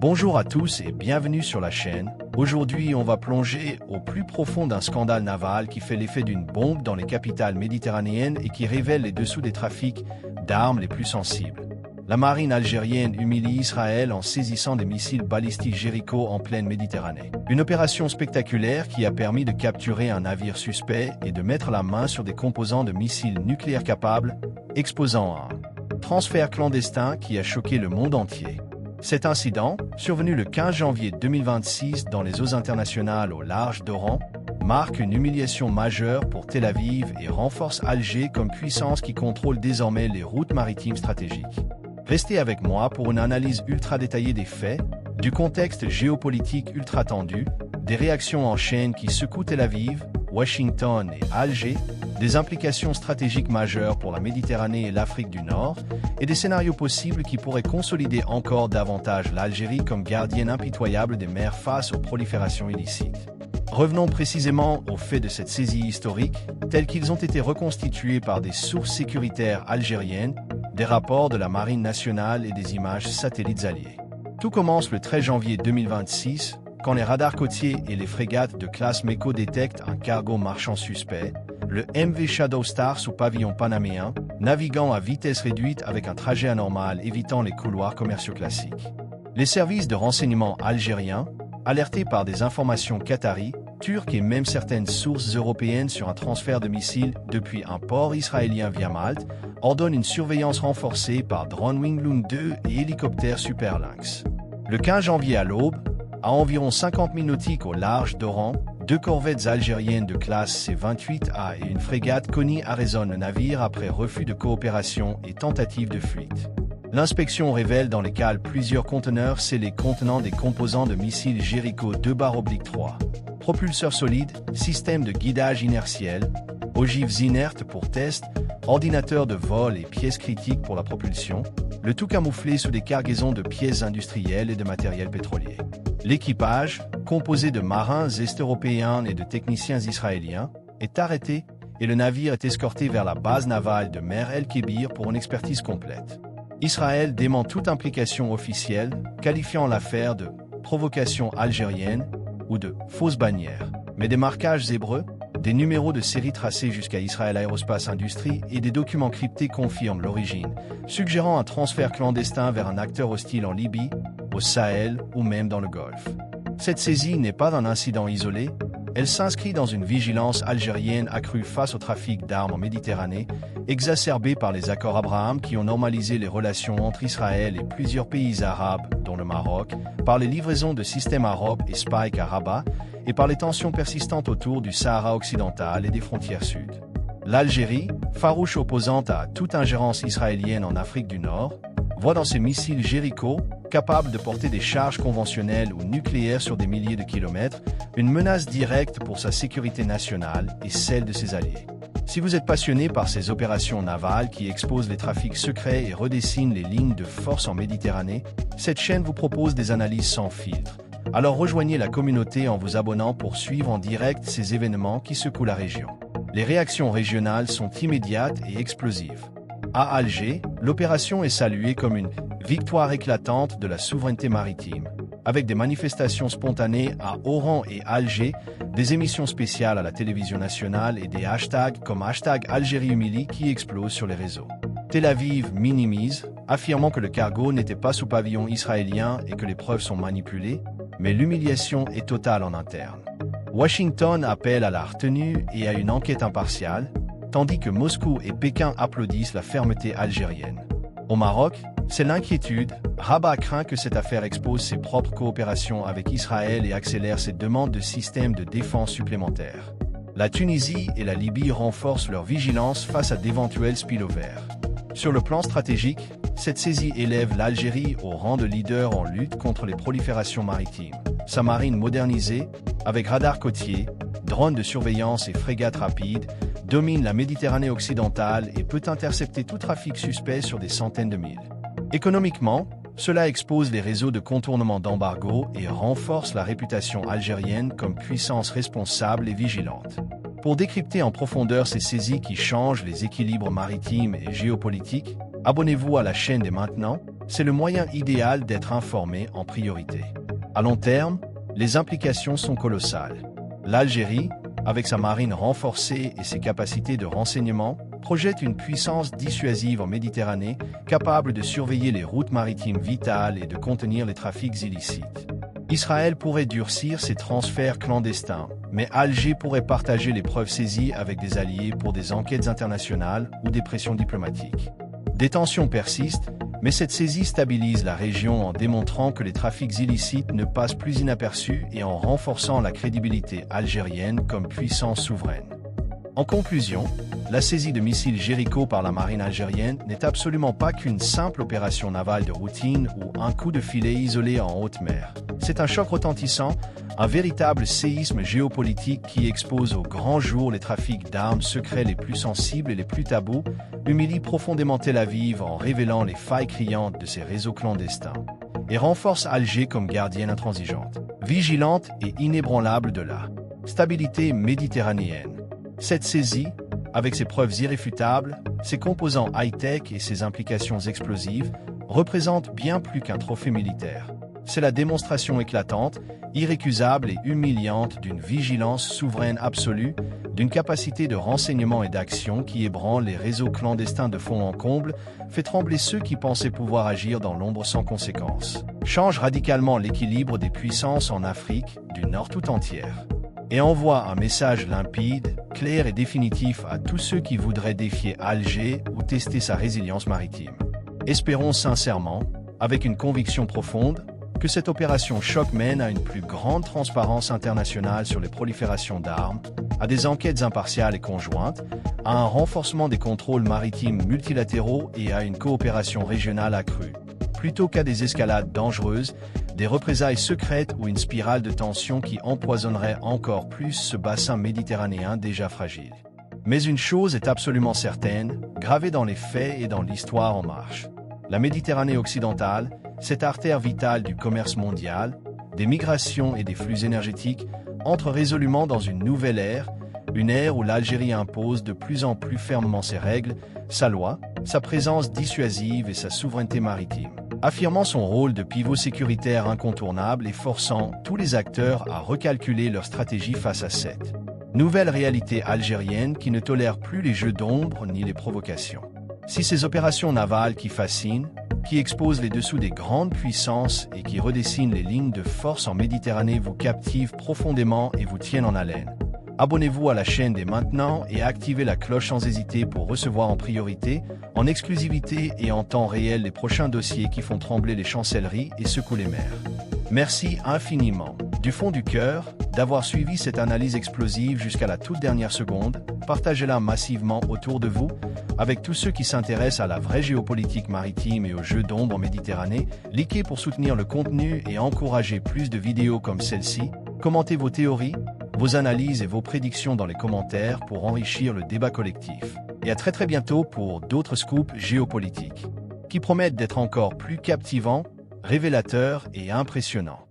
Bonjour à tous et bienvenue sur la chaîne. Aujourd'hui, on va plonger au plus profond d'un scandale naval qui fait l'effet d'une bombe dans les capitales méditerranéennes et qui révèle les dessous des trafics d'armes les plus sensibles. La marine algérienne humilie Israël en saisissant des missiles balistiques Jericho en pleine Méditerranée. Une opération spectaculaire qui a permis de capturer un navire suspect et de mettre la main sur des composants de missiles nucléaires capables, exposant un transfert clandestin qui a choqué le monde entier. Cet incident, survenu le 15 janvier 2026 dans les eaux internationales au large d'Oran, marque une humiliation majeure pour Tel Aviv et renforce Alger comme puissance qui contrôle désormais les routes maritimes stratégiques. Restez avec moi pour une analyse ultra détaillée des faits, du contexte géopolitique ultra tendu, des réactions en chaîne qui secouent Tel Aviv, Washington et Alger, des implications stratégiques majeures pour la Méditerranée et l'Afrique du Nord, et des scénarios possibles qui pourraient consolider encore davantage l'Algérie comme gardienne impitoyable des mers face aux proliférations illicites. Revenons précisément aux faits de cette saisie historique, tels qu'ils ont été reconstitués par des sources sécuritaires algériennes, des rapports de la Marine nationale et des images satellites alliées. Tout commence le 13 janvier 2026, quand les radars côtiers et les frégates de classe MECO détectent un cargo marchand suspect, le MV Shadow Star sous pavillon panaméen, naviguant à vitesse réduite avec un trajet anormal évitant les couloirs commerciaux classiques. Les services de renseignement algériens, alertés par des informations qataries, turques et même certaines sources européennes sur un transfert de missiles depuis un port israélien via Malte, ordonnent une surveillance renforcée par drone Winglung 2 et hélicoptères Super Lynx. Le 15 janvier à l'aube, à environ 50 000 nautiques au large d'Oran, 2 corvettes algériennes de classe C-28A et une frégate Koni arraisonnent le navire après refus de coopération et tentative de fuite. L'inspection révèle dans les cales plusieurs conteneurs scellés contenant des composants de missiles Jericho 2/3, propulseurs solides, système de guidage inertiel, ogives inertes pour test, ordinateurs de vol et pièces critiques pour la propulsion, le tout camouflé sous des cargaisons de pièces industrielles et de matériel pétrolier. L'équipage, composé de marins est-européens et de techniciens israéliens, est arrêté et le navire est escorté vers la base navale de Mer el-Kébir pour une expertise complète. Israël dément toute implication officielle, qualifiant l'affaire de provocation algérienne ou de fausse bannière. Mais des marquages hébreux, des numéros de série tracés jusqu'à Israel Aerospace Industries et des documents cryptés confirment l'origine, suggérant un transfert clandestin vers un acteur hostile en Libye, au Sahel ou même dans le Golfe. Cette saisie n'est pas un incident isolé, elle s'inscrit dans une vigilance algérienne accrue face au trafic d'armes en Méditerranée, exacerbée par les accords Abraham qui ont normalisé les relations entre Israël et plusieurs pays arabes, dont le Maroc, par les livraisons de systèmes Arop et Spike à Rabat, et par les tensions persistantes autour du Sahara occidental et des frontières sud. L'Algérie, farouche opposante à toute ingérence israélienne en Afrique du Nord, voit dans ses missiles Jericho, capables de porter des charges conventionnelles ou nucléaires sur des milliers de kilomètres, une menace directe pour sa sécurité nationale et celle de ses alliés. Si vous êtes passionné par ces opérations navales qui exposent les trafics secrets et redessinent les lignes de force en Méditerranée, cette chaîne vous propose des analyses sans filtre. Alors rejoignez la communauté en vous abonnant pour suivre en direct ces événements qui secouent la région. Les réactions régionales sont immédiates et explosives. À Alger, l'opération est saluée comme une victoire éclatante de la souveraineté maritime, avec des manifestations spontanées à Oran et Alger, des émissions spéciales à la télévision nationale et des hashtags comme #Algérie humilie qui explosent sur les réseaux. Tel Aviv minimise, affirmant que le cargo n'était pas sous pavillon israélien et que les preuves sont manipulées, mais l'humiliation est totale en interne. Washington appelle à la retenue et à une enquête impartiale, tandis que Moscou et Pékin applaudissent la fermeté algérienne. Au Maroc, c'est l'inquiétude. Rabat craint que cette affaire expose ses propres coopérations avec Israël et accélère ses demandes de systèmes de défense supplémentaires. La Tunisie et la Libye renforcent leur vigilance face à d'éventuels spillovers. Sur le plan stratégique, cette saisie élève l'Algérie au rang de leader en lutte contre les proliférations maritimes. Sa marine modernisée, avec radars côtiers, drones de surveillance et frégates rapides, domine la Méditerranée occidentale et peut intercepter tout trafic suspect sur des centaines de milles. Économiquement, cela expose les réseaux de contournement d'embargo et renforce la réputation algérienne comme puissance responsable et vigilante. Pour décrypter en profondeur ces saisies qui changent les équilibres maritimes et géopolitiques, abonnez-vous à la chaîne dès maintenant. c'est le moyen idéal d'être informé en priorité. À long terme, les implications sont colossales. L'Algérie, avec sa marine renforcée et ses capacités de renseignement, projette une puissance dissuasive en Méditerranée, capable de surveiller les routes maritimes vitales et de contenir les trafics illicites. Israël pourrait durcir ses transferts clandestins, mais Alger pourrait partager les preuves saisies avec des alliés pour des enquêtes internationales ou des pressions diplomatiques. Des tensions persistent, mais cette saisie stabilise la région en démontrant que les trafics illicites ne passent plus inaperçus et en renforçant la crédibilité algérienne comme puissance souveraine. En conclusion, la saisie de missiles Jericho par la marine algérienne n'est absolument pas qu'une simple opération navale de routine ou un coup de filet isolé en haute mer. C'est un choc retentissant, un véritable séisme géopolitique qui expose au grand jour les trafics d'armes secrets les plus sensibles et les plus tabous, humilie profondément Tel Aviv en révélant les failles criantes de ses réseaux clandestins, et renforce Alger comme gardienne intransigeante, vigilante et inébranlable de la stabilité méditerranéenne. Cette saisie, avec ses preuves irréfutables, ses composants high-tech et ses implications explosives, représente bien plus qu'un trophée militaire. C'est la démonstration éclatante, irrécusable et humiliante d'une vigilance souveraine absolue, d'une capacité de renseignement et d'action qui ébranle les réseaux clandestins de fond en comble, fait trembler ceux qui pensaient pouvoir agir dans l'ombre sans conséquence, change radicalement l'équilibre des puissances en Afrique du Nord tout entière, et envoie un message limpide, clair et définitif à tous ceux qui voudraient défier Alger ou tester sa résilience maritime. Espérons sincèrement, avec une conviction profonde, que cette opération choc mène à une plus grande transparence internationale sur les proliférations d'armes, à des enquêtes impartiales et conjointes, à un renforcement des contrôles maritimes multilatéraux et à une coopération régionale accrue, plutôt qu'à des escalades dangereuses, des représailles secrètes ou une spirale de tension qui empoisonnerait encore plus ce bassin méditerranéen déjà fragile. Mais une chose est absolument certaine, gravée dans les faits et dans l'histoire en marche. La Méditerranée occidentale, cette artère vitale du commerce mondial, des migrations et des flux énergétiques, entre résolument dans une nouvelle ère, une ère où l'Algérie impose de plus en plus fermement ses règles, sa loi, sa présence dissuasive et sa souveraineté maritime, affirmant son rôle de pivot sécuritaire incontournable et forçant tous les acteurs à recalculer leur stratégie face à cette nouvelle réalité algérienne qui ne tolère plus les jeux d'ombre ni les provocations. Si ces opérations navales qui fascinent, qui exposent les dessous des grandes puissances et qui redessinent les lignes de force en Méditerranée vous captivent profondément et vous tiennent en haleine, abonnez-vous à la chaîne dès maintenant et activez la cloche sans hésiter pour recevoir en priorité, en exclusivité et en temps réel les prochains dossiers qui font trembler les chancelleries et secouent les mers. Merci infiniment, du fond du cœur, d'avoir suivi cette analyse explosive jusqu'à la toute dernière seconde. Partagez-la massivement autour de vous, avec tous ceux qui s'intéressent à la vraie géopolitique maritime et aux jeux d'ombre en Méditerranée. Likez pour soutenir le contenu et encourager plus de vidéos comme celle-ci. Commentez vos théories, vos analyses et vos prédictions dans les commentaires pour enrichir le débat collectif. Et à très bientôt pour d'autres scoops géopolitiques, qui promettent d'être encore plus captivants, révélateurs et impressionnants.